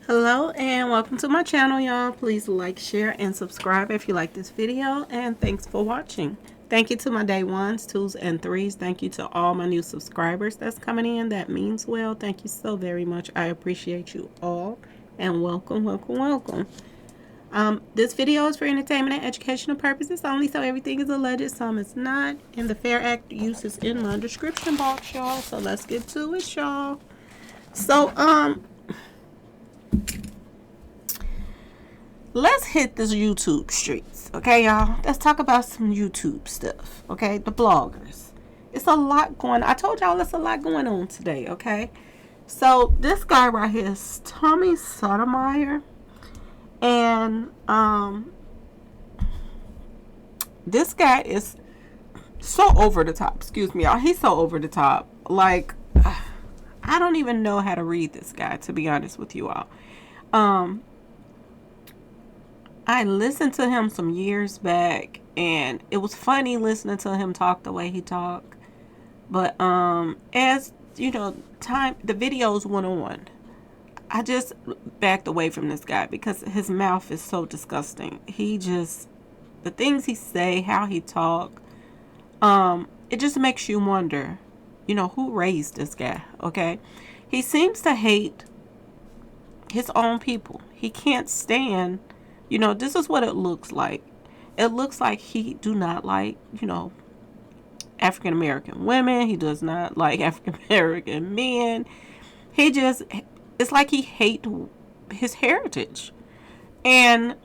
Hello and welcome to my channel, y'all. Please like, share, and subscribe if you like this video, and thanks for watching. Thank you to my day ones, twos, and threes. Thank you to all my new subscribers that's coming in. That means well. Thank you so very much. I appreciate you all, and welcome. This video is for entertainment and educational purposes only, so everything is alleged, some is not, and the Fair Act use is in my description box, y'all. So let's get to it, y'all. So let's hit this YouTube streets, okay, y'all? Let's talk about some YouTube stuff, okay? The bloggers. It's a lot going on. I told y'all it's a lot going on today, okay? So this guy right here is Tommy Sotomayor, and this guy is so over the top. Excuse me, y'all. He's so over the top. Like, I don't even know how to read this guy, to be honest with you all. I listened to him some years back, and it was funny listening to him talk the way he talked. But as you know, the videos went on, I just backed away from this guy because his mouth is so disgusting. The things he say, how he talk, it just makes you wonder, who raised this guy, okay? He seems to hate his own people. He can't stand, this is what it looks like. It looks like he do not like, African American women. He does not like African American men. It's like he hate his heritage. And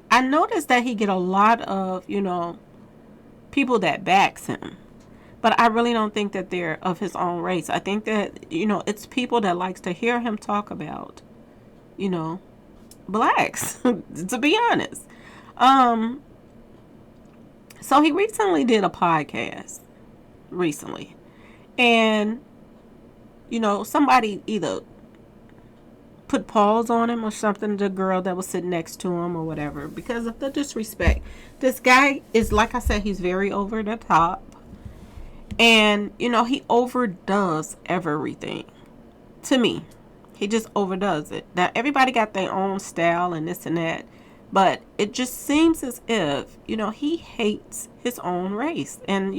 I noticed that he get a lot of, people that backs him. But I really don't think that they're of his own race. I think that, it's people that likes to hear him talk about, blacks, to be honest. So he recently did a podcast and somebody either put pause on him or something, the girl that was sitting next to him or whatever, because of the disrespect. This guy is, like I said, he's very over the top, and he overdoes everything. To me, he just overdoes it. Now everybody got their own style and this and that, but it just seems as if he hates his own race. And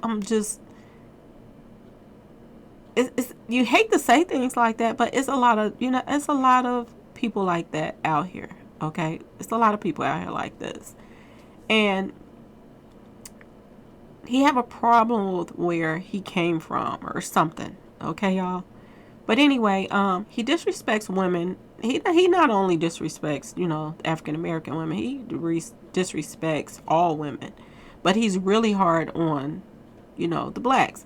I'm just, you hate to say things like that, but it's a lot of people like that out here, okay? It's a lot of people out here like this, and he have a problem with where he came from or something, okay, y'all? But anyway, he disrespects women. He not only disrespects, African American women, he disrespects all women, but he's really hard on, the blacks.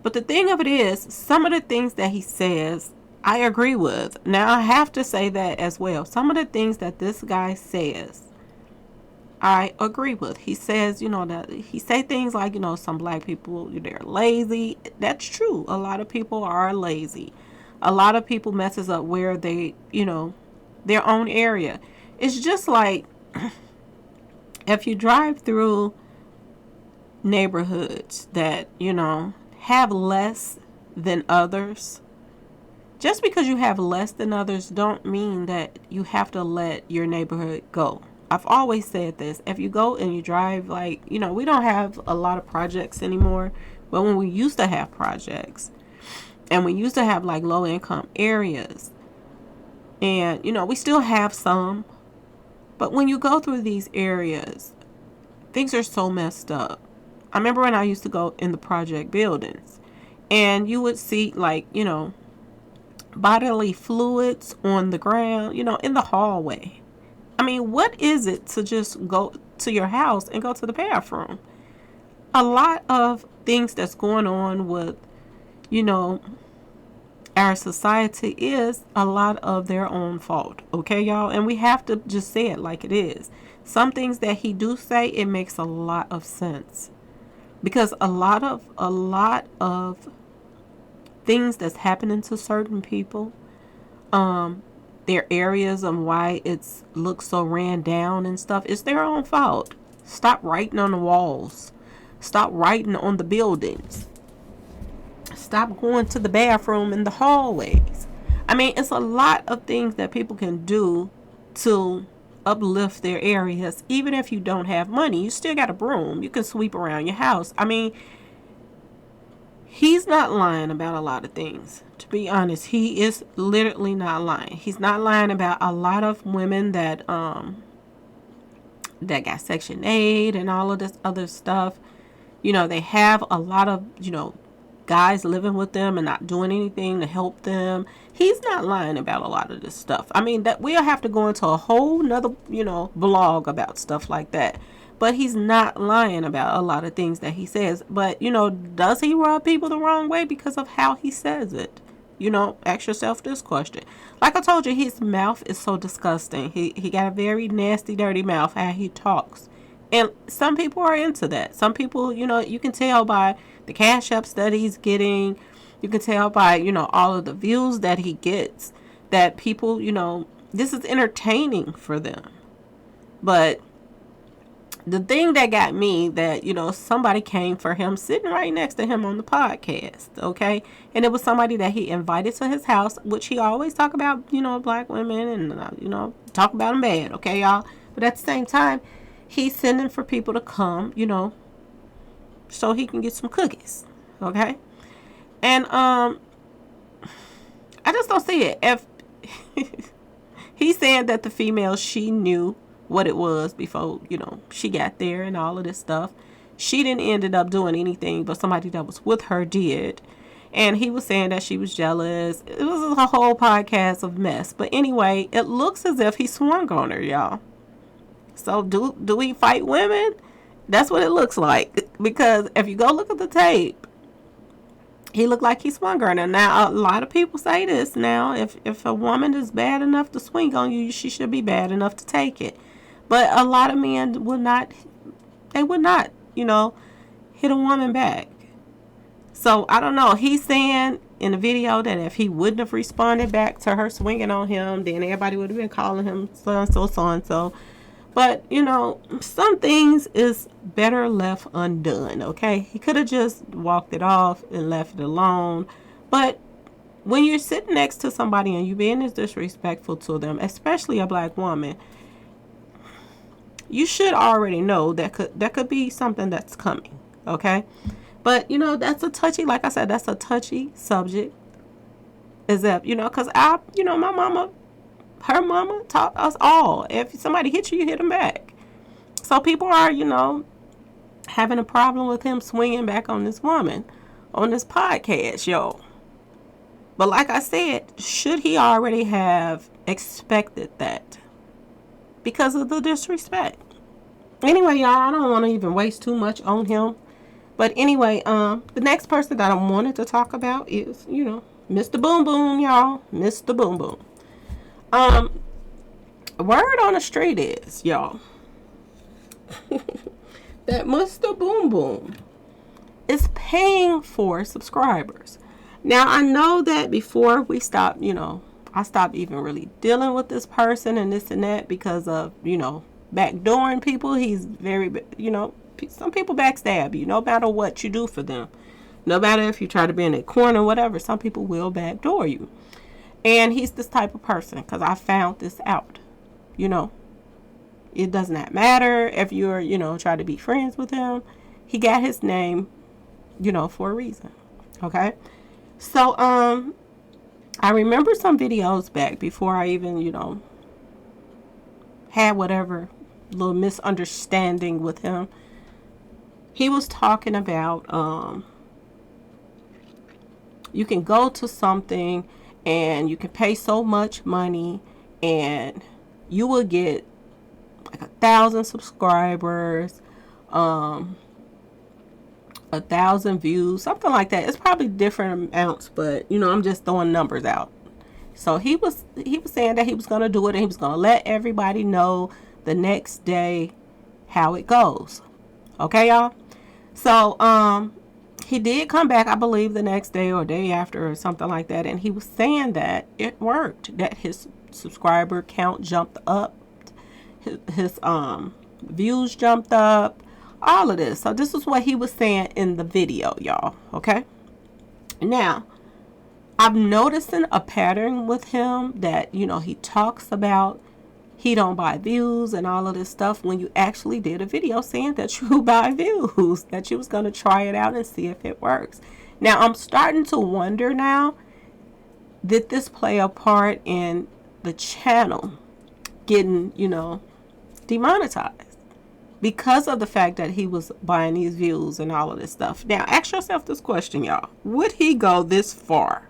But the thing of it is, some of the things that he says, I agree with. Now, I have to say that as well. Some of the things that this guy says, I agree with. He says, that he say things like, some black people, they're lazy. That's true. A lot of people are lazy. A lot of people messes up where they, their own area. It's just like if you drive through neighborhoods that, have less than others. Just because you have less than others don't mean that you have to let your neighborhood go. I've always said this. If you go and you drive, like, we don't have a lot of projects anymore, but when we used to have projects, and we used to have like low income areas, and we still have some, but when you go through these areas, things are so messed up. I remember when I used to go in the project buildings, and you would see like, bodily fluids on the ground, in the hallway. I mean, what is it to just go to your house and go to the bathroom? A lot of things that's going on with, our society is a lot of their own fault, okay, y'all? And we have to just say it like it is. Some things that he do say, it makes a lot of sense. Because a lot of things that's happening to certain people, their areas of why it's looks so ran down and stuff, it's their own fault. Stop writing on the walls. Stop writing on the buildings. stop going to the bathroom in the hallways. I mean, it's a lot of things that people can do to uplift their areas. Even if you don't have money, you still got a broom. You can sweep around your house. I mean, he's not lying about a lot of things. To be honest, he is literally not lying. He's not lying about a lot of women that got Section 8 and all of this other stuff. You know, they have a lot of, guys living with them and not doing anything to help them. He's not lying about a lot of this stuff. I mean, that we'll have to go into a whole nother, blog about stuff like that. But he's not lying about a lot of things that he says. But, does he rub people the wrong way because of how he says it? Ask yourself this question. Like I told you, his mouth is so disgusting. He got a very nasty, dirty mouth, how he talks. And some people are into that. Some people, you can tell by the cash apps that he's getting. You can tell by, all of the views that he gets that people, this is entertaining for them. But the thing that got me that, somebody came for him sitting right next to him on the podcast, okay? And it was somebody that he invited to his house, which he always talk about, black women and, talk about them bad, okay, y'all? But at the same time, he's sending for people to come, so he can get some cookies, okay? And I just don't see it. If he's saying that the female, she knew what it was before, she got there and all of this stuff. She didn't ended up doing anything, but somebody that was with her did. And he was saying that she was jealous. It was a whole podcast of mess. But anyway, it looks as if he swung on her, y'all. So do we fight women? That's what it looks like. Because if you go look at the tape, he looked like he swung on her. Now, a lot of people say this now. If a woman is bad enough to swing on you, she should be bad enough to take it. But a lot of men would not, hit a woman back. So, I don't know. He's saying in the video that if he wouldn't have responded back to her swinging on him, then everybody would have been calling him so-and-so, so-and-so. But, some things is better left undone, okay? He could have just walked it off and left it alone. But when you're sitting next to somebody and you're being as disrespectful to them, especially a black woman, you should already know that could be something that's coming, okay? But, that's a touchy, like I said, that's a touchy subject. As if, because my mama, her mama taught us all. If somebody hits you, you hit them back. So people are, having a problem with him swinging back on this woman on this podcast, yo. But like I said, should he already have expected that? Because of the disrespect. Anyway, y'all, I don't want to even waste too much on him. But anyway, the next person that I wanted to talk about is, Mr. Boom Boom, y'all. Mr. Boom Boom. Word on the street is, y'all, that Mr. Boom Boom is paying for subscribers. Now, I know that before we stopped, I stopped even really dealing with this person and this and that because of, backdooring people. He's very, some people backstab you no matter what you do for them. No matter if you try to be in a corner or whatever, some people will backdoor you. And he's this type of person because I found this out. It does not matter if you're, try to be friends with him. He got his name, for a reason. Okay. So, I remember some videos back before I even, had whatever little misunderstanding with him. He was talking about, you can go to something and you can pay so much money and you will get like 1,000 subscribers, 1,000 views, something like that. It's probably different amounts, but I'm just throwing numbers out. So he was saying that he was going to do it and he was going to let everybody know the next day how it goes. Okay, y'all? So, he did come back, I believe, the next day or day after or something like that. And he was saying that it worked, that his subscriber count jumped up, his views jumped up, all of this. So this is what he was saying in the video, y'all. Okay. Now, I'm noticing a pattern with him that, he talks about he don't buy views and all of this stuff when you actually did a video saying that you buy views, that you was going to try it out and see if it works. Now, I'm starting to wonder now, did this play a part in the channel getting, demonetized? Because of the fact that he was buying these views and all of this stuff. Now, ask yourself this question, y'all. Would he go this far?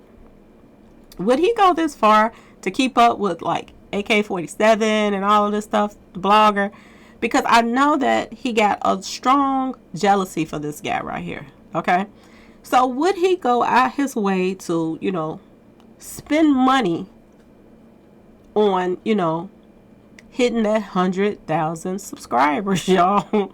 Would he go this far to keep up with like AK-47 and all of this stuff, the blogger? Because I know that he got a strong jealousy for this guy right here. Okay? So would he go out his way to, spend money on, hitting that 100,000 subscribers, y'all?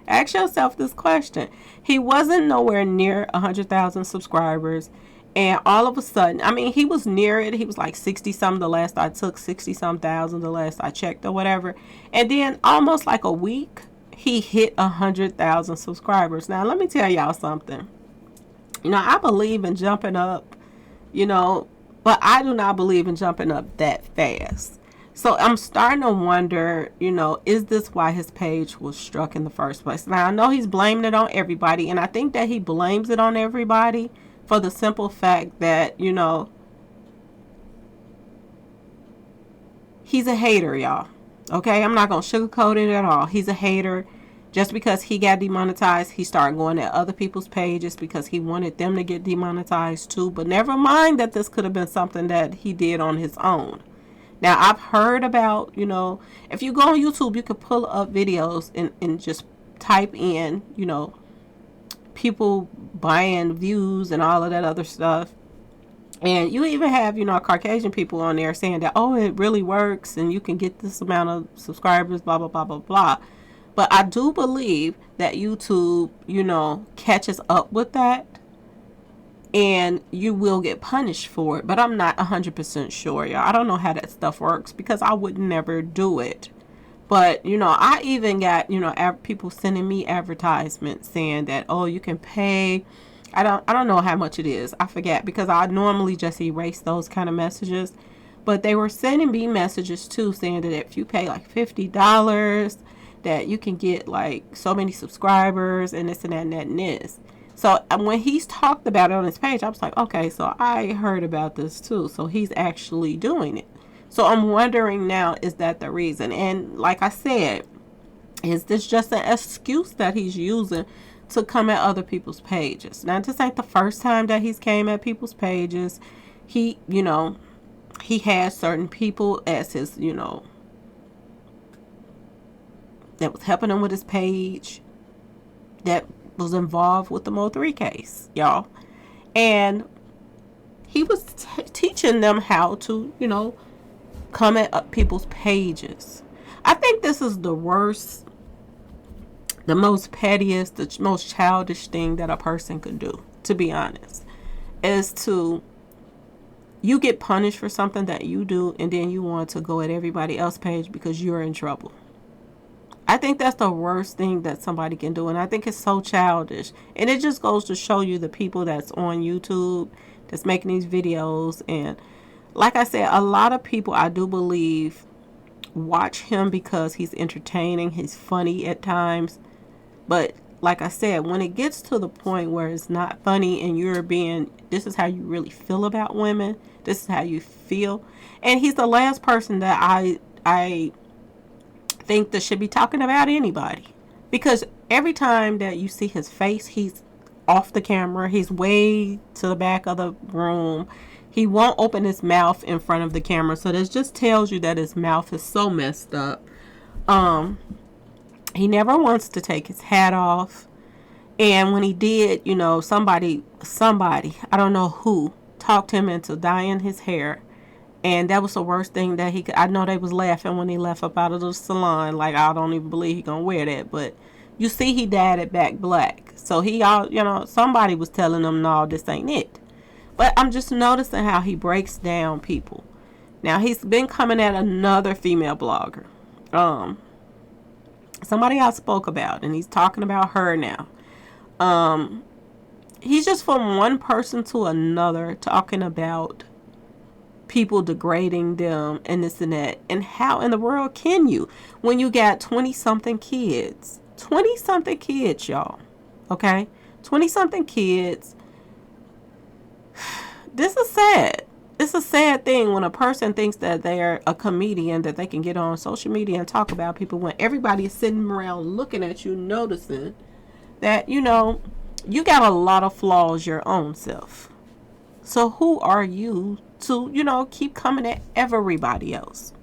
Ask yourself this question. He wasn't nowhere near 100,000 subscribers. And all of a sudden, I mean, he was near it. He was like 60 something the last I took, 60 some thousand the last I checked or whatever. And then almost like a week, he hit 100,000 subscribers. Now, let me tell y'all something. I believe in jumping up, but I do not believe in jumping up that fast. So I'm starting to wonder, is this why his page was struck in the first place? Now, I know he's blaming it on everybody, and I think that he blames it on everybody for the simple fact that, he's a hater, y'all. Okay? I'm not going to sugarcoat it at all. He's a hater. Just because he got demonetized, he started going at other people's pages because he wanted them to get demonetized too. But never mind that this could have been something that he did on his own. Now, I've heard about, if you go on YouTube, you could pull up videos and just type in, people buying views and all of that other stuff. And you even have, Caucasian people on there saying that, oh, it really works and you can get this amount of subscribers, blah, blah, blah, blah, blah. But I do believe that YouTube, catches up with that and you will get punished for it. But I'm not 100% sure, y'all. I don't know how that stuff works because I would never do it. But, I even got, people sending me advertisements saying that, oh, you can pay. I don't know how much it is. I forget because I normally just erase those kind of messages. But they were sending me messages too saying that if you pay like $50, that you can get like so many subscribers and this and that and that and this. So when he's talked about it on his page, I was like, okay, so I heard about this too. So he's actually doing it. So I'm wondering now, is that the reason? And like I said, is this just an excuse that he's using to come at other people's pages? Now, this ain't the first time that he's came at people's pages. He, he has certain people as his, that was helping him with his page that was involved with the Mo3 case, y'all. And he was teaching them how to, come at people's pages. I think this is the worst, the most pettiest, the most childish thing that a person could do, to be honest, is to, you get punished for something that you do and then you want to go at everybody else's page because you're in trouble. I think that's the worst thing that somebody can do, and I think it's so childish. And it just goes to show you the people that's on YouTube that's making these videos. And like I said, a lot of people, I do believe, watch him because he's entertaining, he's funny at times. But like I said, when it gets to the point where it's not funny and you're being, this is how you really feel about women, this is how you feel. And he's the last person that I think that should be talking about anybody, because every time that you see his face, he's off the camera, he's way to the back of the room, he won't open his mouth in front of the camera. So this just tells you that his mouth is so messed up. He never wants to take his hat off, and when he did, somebody I don't know who talked him into dyeing his hair. And that was the worst thing that he could. I know they was laughing when he left up out of the salon. Like, I don't even believe he gonna wear that. But you see, he dyed it back black. So he all, somebody was telling him, no, this ain't it. But I'm just noticing how he breaks down people. Now, he's been coming at another female blogger. Somebody I spoke about, and he's talking about her now. he's just from one person to another talking about people degrading them and this and that. And how in the world can you when you got 20 something kids? 20 something kids, y'all. Okay? 20 something kids. This is sad. It's a sad thing when a person thinks that they're a comedian, that they can get on social media and talk about people when everybody is sitting around looking at you, noticing that, you know, you got a lot of flaws your own self. So who are you to, you know, keep coming at everybody else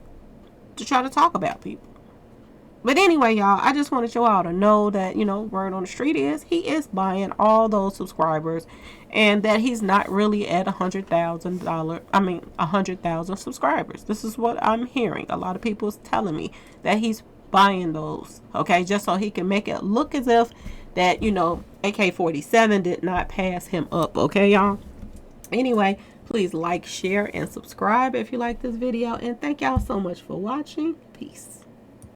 to try to talk about people? But anyway, y'all, I just wanted y'all to know that, you know, word on the street is he is buying all those subscribers, and that he's not really at $100,000 subscribers. This is what I'm hearing. A lot of people is telling me that he's buying those, okay, just so he can make it look as if that, you know, AK-47 did not pass him up, okay, y'all? Anyway, please like, share, and subscribe if you like this video, and thank y'all so much for watching. Peace.